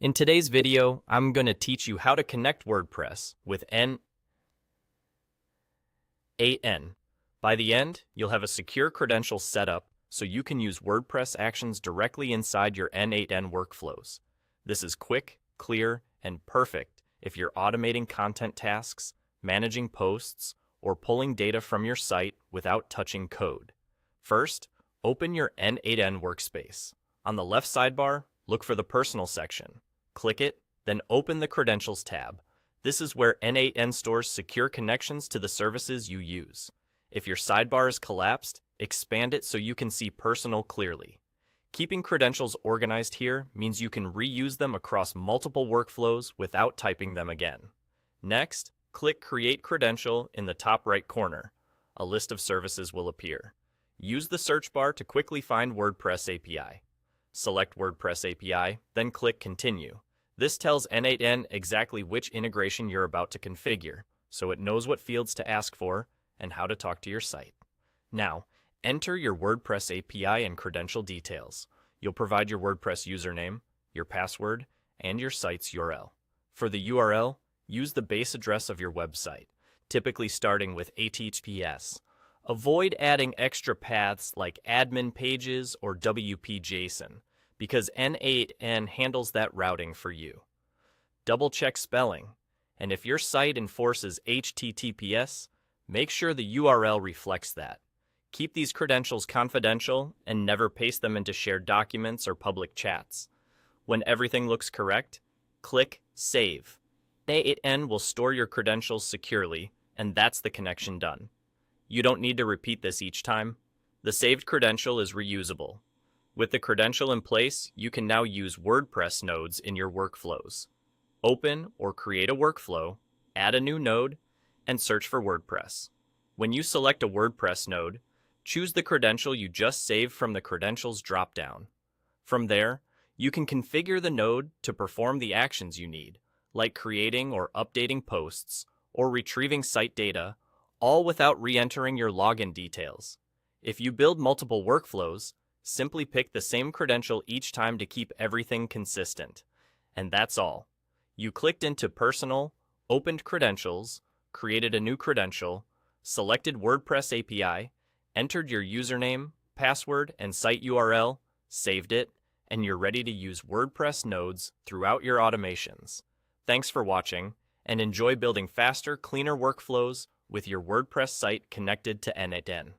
In today's video, I'm going to teach you how to connect WordPress with n8n. By the end, you'll have a secure credential set up so you can use WordPress actions directly inside your n8n workflows. This is quick, clear, and perfect if you're automating content tasks, managing posts, or pulling data from your site without touching code. First, open your n8n workspace. On the left sidebar, look for the Personal section. Click it, then open the Credentials tab. This is where n8n stores secure connections to the services you use. If your sidebar is collapsed, expand it so you can see Personal clearly. Keeping credentials organized here means you can reuse them across multiple workflows without typing them again. Next, click Create Credential in the top right corner. A list of services will appear. Use the search bar to quickly find WordPress API. Select WordPress API, then click Continue. This tells n8n exactly which integration you're about to configure, so it knows what fields to ask for and how to talk to your site. Now, enter your WordPress API and credential details. You'll provide your WordPress username, your password, and your site's URL. For the URL, use the base address of your website, typically starting with HTTPS. Avoid adding extra paths like admin pages or WP-JSON, because n8n handles that routing for you. Double-check spelling, and if your site enforces HTTPS, make sure the URL reflects that. Keep these credentials confidential and never paste them into shared documents or public chats. When everything looks correct, click Save. n8n will store your credentials securely, and that's the connection done. You don't need to repeat this each time. The saved credential is reusable. With the credential in place, you can now use WordPress nodes in your workflows. Open or create a workflow, add a new node, and search for WordPress. When you select a WordPress node, choose the credential you just saved from the Credentials dropdown. From there, you can configure the node to perform the actions you need, like creating or updating posts, or retrieving site data, all without re-entering your login details. If you build multiple workflows, simply pick the same credential each time to keep everything consistent. And that's all. You clicked into Personal, opened Credentials, created a new credential, selected WordPress API, entered your username, password, and site URL, saved it, and you're ready to use WordPress nodes throughout your automations. Thanks for watching, and enjoy building faster, cleaner workflows with your WordPress site connected to n8n.